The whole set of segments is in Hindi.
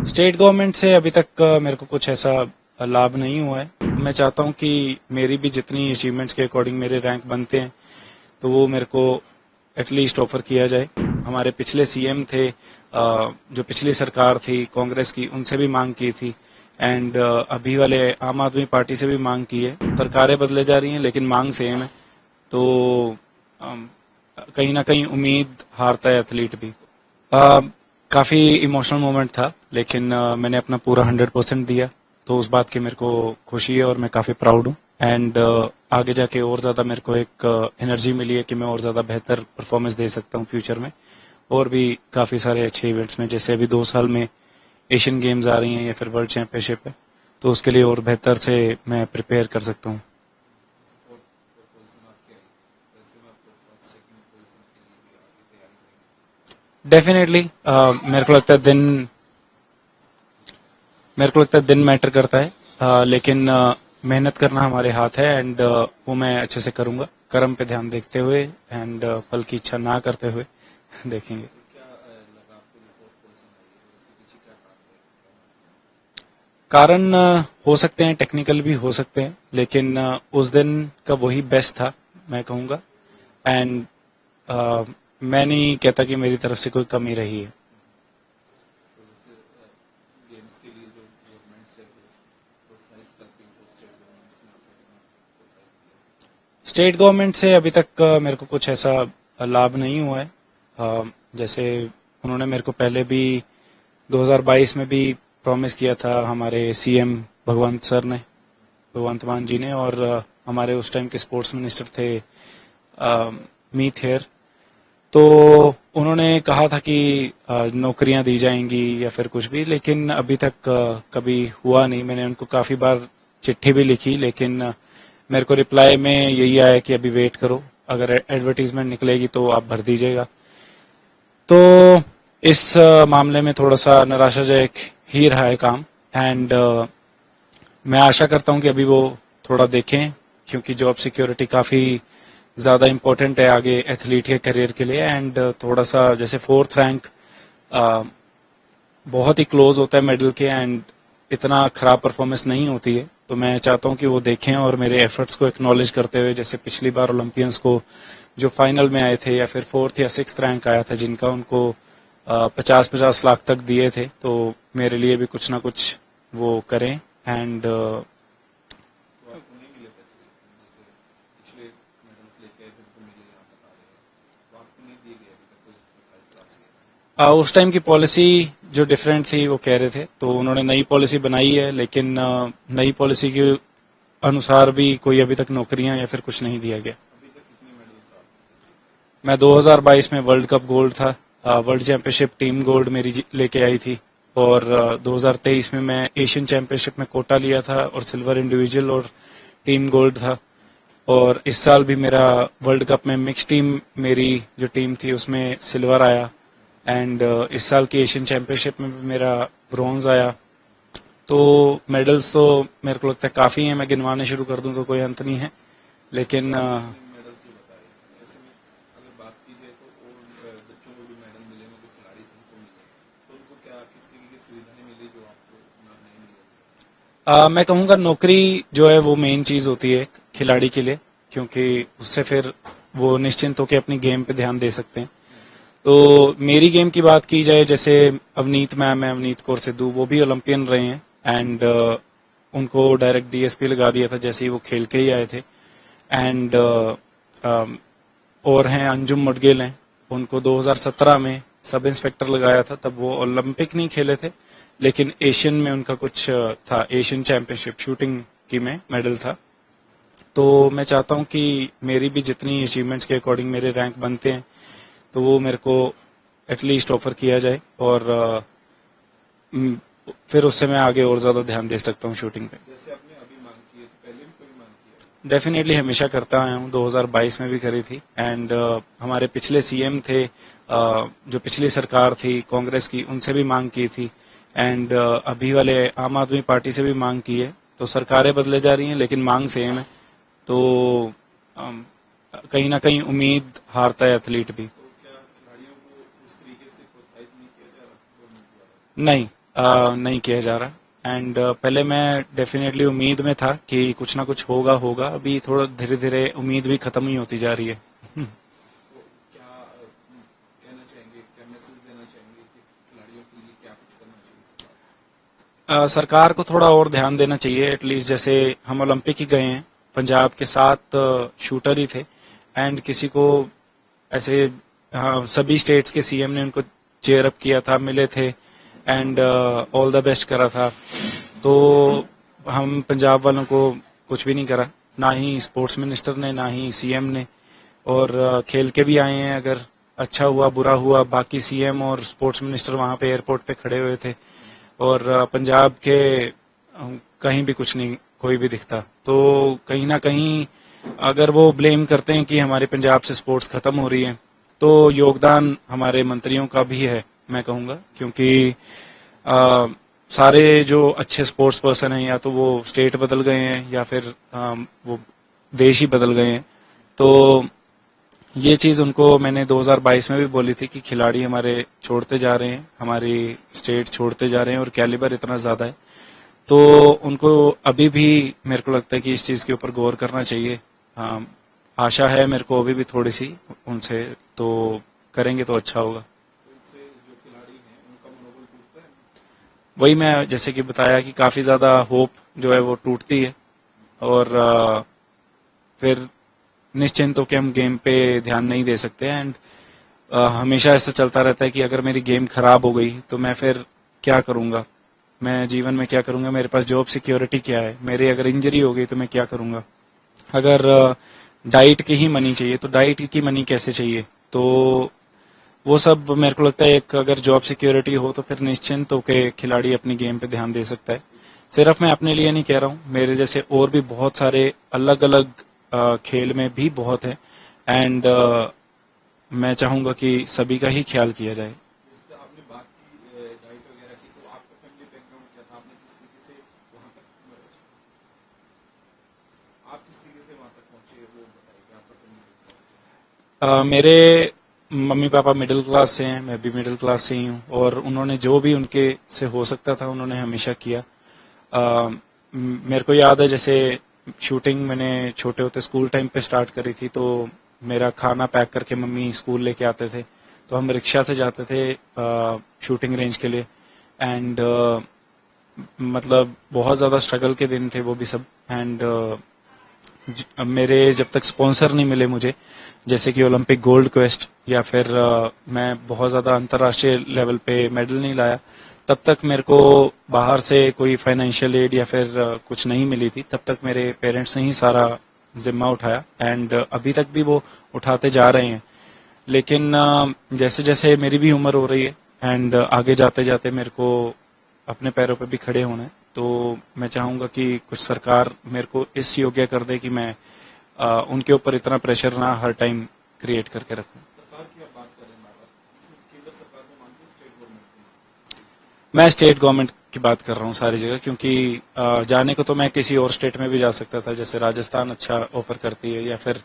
स्टेट गवर्नमेंट से अभी तक मेरे को कुछ ऐसा लाभ नहीं हुआ है। मैं चाहता हूं कि मेरी भी जितनी अचीवमेंट्स के अकॉर्डिंग मेरे रैंक बनते हैं तो वो मेरे को एटलीस्ट ऑफर किया जाए। हमारे पिछले सीएम थे, जो पिछली सरकार थी कांग्रेस की, उनसे भी मांग की थी एंड अभी वाले आम आदमी पार्टी से भी मांग की है। सरकारें बदले जा रही हैं लेकिन मांग सेम है। तो अम, कहीं ना कहीं उम्मीद हारता है एथलीट भी। अ, काफी इमोशनल मोमेंट था लेकिन मैंने अपना पूरा 100% दिया, तो उस बात की मेरे को खुशी है और मैं काफी प्राउड हूँ। एंड आगे जाके और ज्यादा मेरे को एक एनर्जी मिली है कि मैं और ज्यादा बेहतर परफॉर्मेंस दे सकता हूँ फ्यूचर में। और भी काफी सारे अच्छे इवेंट्स में, जैसे अभी 2 साल में एशियन गेम्स आ रही हैं या फिर वर्ल्ड चैंपियनशिप है, तो उसके लिए और बेहतर से मैं प्रिपेयर कर सकता हूँ। डेफिनेटली मेरे को लगता है दिन मैटर करता है, लेकिन मेहनत करना हमारे हाथ है एंड वो मैं अच्छे से करूंगा, कर्म पे ध्यान देखते हुए एंड फल की इच्छा ना करते हुए देखेंगे। कारण हो सकते हैं, टेक्निकल भी हो सकते हैं, लेकिन उस दिन का वही बेस्ट था मैं कहूंगा। एंड मैं नहीं कहता कि मेरी तरफ से कोई कमी रही है। स्टेट गवर्नमेंट से अभी तक मेरे को कुछ ऐसा लाभ नहीं हुआ है। जैसे उन्होंने मेरे को पहले भी 2022 में भी प्रॉमिस किया था, हमारे सीएम भगवंत मान जी ने, और हमारे उस टाइम के स्पोर्ट्स मिनिस्टर थे मीत हेयर। तो उन्होंने कहा था कि नौकरियां दी जाएंगी या फिर कुछ भी, लेकिन अभी तक कभी हुआ नहीं। मैंने उनको काफी बार चिट्ठी भी लिखी, लेकिन मेरे को रिप्लाई में यही आया कि अभी वेट करो, अगर एडवर्टीजमेंट निकलेगी तो आप भर दीजिएगा। तो इस मामले में थोड़ा सा निराशाजनक ही रहा है काम। एंड मैं आशा करता हूं कि अभी वो थोड़ा देखें, क्योंकि जॉब सिक्योरिटी काफी ज्यादा इम्पोर्टेंट है आगे एथलीट के करियर के लिए। एंड थोड़ा सा जैसे 4th रैंक बहुत ही क्लोज होता है मेडल के, एंड इतना खराब परफॉर्मेंस नहीं होती है। तो मैं चाहता हूं कि वो देखें और मेरे एफर्ट्स को एक्नॉलेज करते हुए, जैसे पिछली बार ओलंपियंस को जो फाइनल में आए थे या फिर 4th या 6th रैंक आया था, जिनका उनको 50-50 लाख तक दिए थे, तो मेरे लिए भी कुछ ना कुछ वो करें। एंड उस टाइम की पॉलिसी जो डिफरेंट थी वो कह रहे थे, तो उन्होंने नई पॉलिसी बनाई है, लेकिन नई पॉलिसी के अनुसार भी कोई अभी तक नौकरियां या फिर कुछ नहीं दिया गया। मैं 2022 में वर्ल्ड कप गोल्ड था, वर्ल्ड चैंपियनशिप टीम गोल्ड मेरी लेके आई थी, और 2023 में मैं एशियन चैंपियनशिप में कोटा लिया था और सिल्वर इंडिविजुअल और टीम गोल्ड था। और इस साल भी मेरा वर्ल्ड कप में मिक्स टीम, मेरी जो टीम थी उसमें सिल्वर आया। एंड इस साल की एशियन चैंपियनशिप में भी मेरा ब्रॉन्ज आया। तो मेडल्स तो मेरे को लगता है काफी हैं, मैं गिनवाने शुरू कर दूं तो कोई अंत नहीं है। लेकिन मैं कहूंगा नौकरी जो है वो मेन चीज होती है खिलाड़ी के लिए, क्योंकि उससे फिर वो निश्चिंत होकर अपनी गेम पे ध्यान दे सकते हैं। तो मेरी गेम की बात की जाए, जैसे अवनीत मैम है, अवनीत कौर सिद्धू, वो भी ओलंपियन रहे हैं। एंड उनको डायरेक्ट डीएसपी लगा दिया था जैसे ही वो खेल के ही आए थे। एंड और हैं अंजुम मडगिल हैं, उनको 2017 में सब इंस्पेक्टर लगाया था, तब वो ओलंपिक नहीं खेले थे, लेकिन एशियन में उनका कुछ था, एशियन चैंपियनशिप शूटिंग की में मेडल था। तो मैं चाहता हूं कि मेरी भी जितनी अचीवमेंट्स के अकॉर्डिंग मेरे रैंक बनते हैं तो वो मेरे को एटलीस्ट ऑफर किया जाए, और फिर उससे मैं आगे और ज्यादा ध्यान दे सकता हूँ शूटिंग पे। डेफिनेटली हमेशा करता आया हूँ, 2022 में भी करी थी। एंड हमारे पिछले सीएम थे, जो पिछली सरकार थी कांग्रेस की, उनसे भी मांग की थी एंड अभी वाले आम आदमी पार्टी से भी मांग की है। तो सरकारें बदले जा रही हैं लेकिन मांग सेम है। तो अम, कहीं ना कहीं उम्मीद हारता है एथलीट भी। नहीं, नहीं किया जा रहा। एंड पहले मैं डेफिनेटली उम्मीद में था कि कुछ ना कुछ होगा होगा, अभी थोड़ा धीरे धीरे उम्मीद भी खत्म ही होती जा रही है। सरकार को थोड़ा और ध्यान देना चाहिए। एटलीस्ट जैसे हम ओलंपिक ही गए हैं, पंजाब के 7 शूटर ही थे एंड किसी को ऐसे, हाँ, सभी स्टेट्स के सीएम ने उनको चेयर अप किया था, मिले थे एंड ऑल द बेस्ट करा था। तो हम पंजाब वालों को कुछ भी नहीं करा, ना ही स्पोर्ट्स मिनिस्टर ने, ना ही सीएम ने। और खेल के भी आए हैं, अगर अच्छा हुआ बुरा हुआ, बाकी सीएम और स्पोर्ट्स मिनिस्टर वहां पे एयरपोर्ट पे खड़े हुए थे और पंजाब के कहीं भी कुछ नहीं, कोई भी दिखता। तो कहीं ना कहीं अगर वो ब्लेम करते हैं कि हमारे पंजाब से स्पोर्ट्स खत्म हो रही है, तो योगदान हमारे मंत्रियों का भी है, मैं कहूंगा। क्योंकि सारे जो अच्छे स्पोर्ट्स पर्सन हैं, या तो वो स्टेट बदल गए हैं या फिर वो देश ही बदल गए हैं। तो ये चीज उनको मैंने 2022 में भी बोली थी कि खिलाड़ी हमारे छोड़ते जा रहे हैं, हमारी स्टेट छोड़ते जा रहे हैं और कैलिबर इतना ज्यादा है। तो उनको अभी भी मेरे को लगता है कि इस चीज के ऊपर गौर करना चाहिए। आशा है मेरे को अभी भी थोड़ी सी उनसे, तो करेंगे तो अच्छा होगा। वही मैं जैसे कि बताया कि काफी ज्यादा होप जो है वो टूटती है और फिर निश्चिंत होकर हम गेम पे ध्यान नहीं दे सकते। एंड हमेशा ऐसा चलता रहता है कि अगर मेरी गेम खराब हो गई तो मैं फिर क्या करूंगा, मैं जीवन में क्या करूंगा, मेरे पास जॉब सिक्योरिटी क्या है, मेरी अगर इंजरी हो गई तो मैं क्या करूंगा। अगर डाइट की ही मनी चाहिए तो डाइट की मनी कैसे चाहिए। तो वो सब मेरे को लगता है, एक अगर जॉब सिक्योरिटी हो तो फिर निश्चिंत होकर खिलाड़ी अपनी गेम पे ध्यान दे सकता है। सिर्फ मैं अपने लिए नहीं कह रहा हूँ, मेरे जैसे और भी बहुत सारे अलग अलग खेल में भी बहुत है। एंड मैं चाहूंगा कि सभी का ही ख्याल किया जाए। मेरे मम्मी पापा मिडिल क्लास से हैं, मैं भी मिडिल क्लास से ही हूँ और उन्होंने जो भी उनके से हो सकता था उन्होंने हमेशा किया। मेरे को याद है जैसे शूटिंग मैंने छोटे होते स्कूल टाइम पे स्टार्ट करी थी, तो मेरा खाना पैक करके मम्मी स्कूल लेके आते थे, तो हम रिक्शा से जाते थे शूटिंग रेंज के लिए। एंड मतलब बहुत ज्यादा स्ट्रगल के दिन थे वो भी सब। एंड मेरे जब तक स्पॉन्सर नहीं मिले मुझे, जैसे कि ओलंपिक गोल्ड क्वेस्ट या फिर मैं बहुत ज्यादा अंतर्राष्ट्रीय लेवल पे मेडल नहीं लाया, तब तक मेरे को बाहर से कोई फाइनेंशियल एड या फिर कुछ नहीं मिली थी। तब तक मेरे पेरेंट्स ने ही सारा जिम्मा उठाया एंड अभी तक भी वो उठाते जा रहे हैं। लेकिन जैसे जैसे मेरी भी उम्र हो रही है एंड आगे जाते जाते मेरे को अपने पैरों पे भी खड़े होना है, तो मैं चाहूंगा कि कुछ सरकार मेरे को इस योग्य कर दे कि मैं उनके ऊपर इतना प्रेशर ना हर टाइम क्रिएट करके रखूं। मैं स्टेट गवर्नमेंट की बात कर रहा हूँ सारी जगह, क्योंकि जाने को तो मैं किसी और स्टेट में भी जा सकता था, जैसे राजस्थान अच्छा ऑफर करती है, या फिर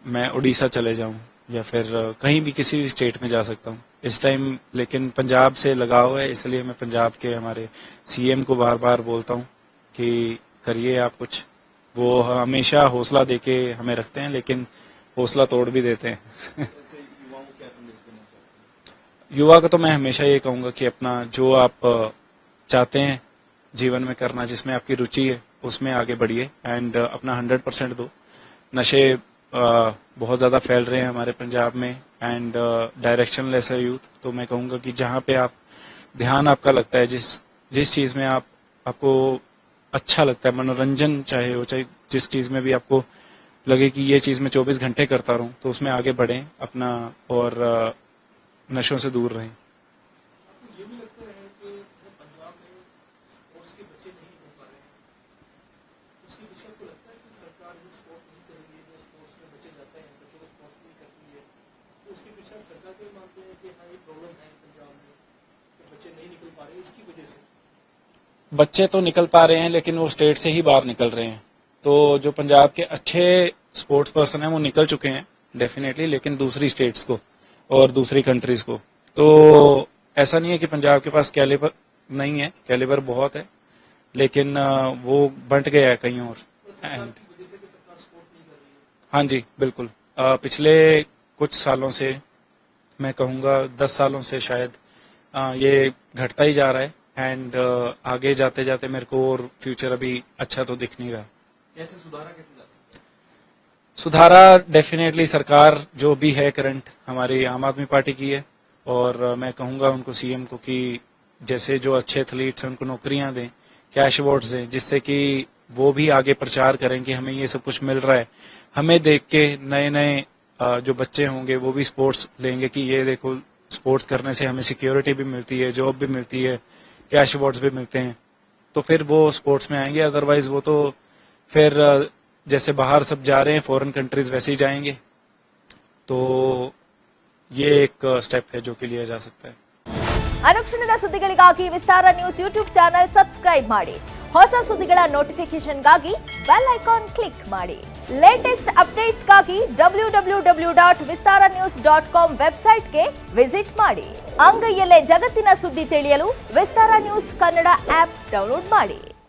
मैं उड़ीसा चले जाऊं, या फिर कहीं भी किसी भी स्टेट में जा सकता हूँ इस टाइम। लेकिन पंजाब से लगाव है, इसलिए मैं पंजाब के हमारे सीएम को बार बार बोलता हूँ कि करिए आप कुछ। वो हमेशा हौसला देके हमें रखते हैं, लेकिन हौसला तोड़ भी देते हैं। युवा को तो मैं हमेशा ये कहूंगा कि अपना जो आप चाहते हैं जीवन में करना, जिसमें आपकी रुचि है, उसमें आगे बढ़िए एंड अपना 100% दो। नशे बहुत ज्यादा फैल रहे हैं हमारे पंजाब में एंड डायरेक्शन लेस है यूथ। तो मैं कहूंगा कि जहां पे आप ध्यान आपका लगता है, जिस जिस चीज में आपको अच्छा लगता है, मनोरंजन चाहे हो, चाहे जिस चीज में भी आपको लगे कि ये चीज मैं 24 घंटे करता रहूं, तो उसमें आगे बढ़ें अपना और नशों से दूर रहें। बच्चे तो निकल पा रहे हैं, लेकिन वो स्टेट से ही बाहर निकल रहे हैं। तो जो पंजाब के अच्छे स्पोर्ट्स पर्सन हैं वो निकल चुके हैं डेफिनेटली, लेकिन दूसरी स्टेट्स को और दूसरी कंट्रीज को। तो ऐसा नहीं है कि पंजाब के पास नहीं है, कैलिबर बहुत है, लेकिन वो बंट गया है कहीं और। एंड हाँ जी बिल्कुल, पिछले कुछ सालों से, मैं कहूँगा 10 सालों से शायद, ये घटता ही जा रहा है। एंड आगे जाते जाते मेरे को और फ्यूचर अभी अच्छा तो दिख नहीं रहा। कैसे सुधारा कैसे जा सकता है? सुधारा डेफिनेटली सरकार जो भी है करंट हमारी आम आदमी पार्टी की है, और मैं कहूँगा उनको, सीएम को, कि जैसे जो अच्छे एथलीट्स हैं उनको नौकरियां दें, कैश अवार्ड्स दें, जिससे कि वो भी आगे प्रचार करें कि हमें ये सब कुछ मिल रहा है। हमें देख के नए नए जो बच्चे होंगे वो भी स्पोर्ट्स लेंगे कि ये देखो, स्पोर्ट्स करने से हमें सिक्योरिटी भी मिलती है, जॉब भी मिलती है, कैश अवार्ड्स भी मिलते हैं, तो फिर वो स्पोर्ट्स में आएंगे। अदरवाइज वो तो फिर जैसे बाहर सब जा रहे हैं फॉरेन कंट्रीज, वैसे ही जाएंगे। तो ये एक स्टेप है जो कि लिया जा सकता है। ಅನುಕ್ಷಣದ ಸುದ್ದಿಗಳಿಗಾಗಿ ವಿಸ್ತಾರ ನ್ಯೂಸ್ ಯೂಟ್ಯೂಬ್ ಚಾನೆಲ್ ಸಬ್ಸ್ಕ್ರೈಬ್ ಮಾಡಿ. ಹೊಸ ಸುದ್ದಿಗಳ ನೋಟಿಫಿಕೇಶನ್ಗಾಗಿ ಬೆಲ್ ಐಕಾನ್ ಕ್ಲಿಕ್ ಮಾಡಿ. ಲೇಟೆಸ್ಟ್ ಅಪ್ಡೇಟ್ಸ್ಗಾಗಿ www.vistaranews.com ವೆಬ್ಸೈಟ್ಗೆ ವಿಸಿಟ್ ಮಾಡಿ. ಅಂಗೈಯಲ್ಲೇ ಜಗತ್ತಿನ ಸುದ್ದಿ ತಿಳಿಯಲು ವಿಸ್ತಾರ ನ್ಯೂಸ್ ಕನ್ನಡ ಆಪ್ ಡೌನ್ಲೋಡ್ ಮಾಡಿ.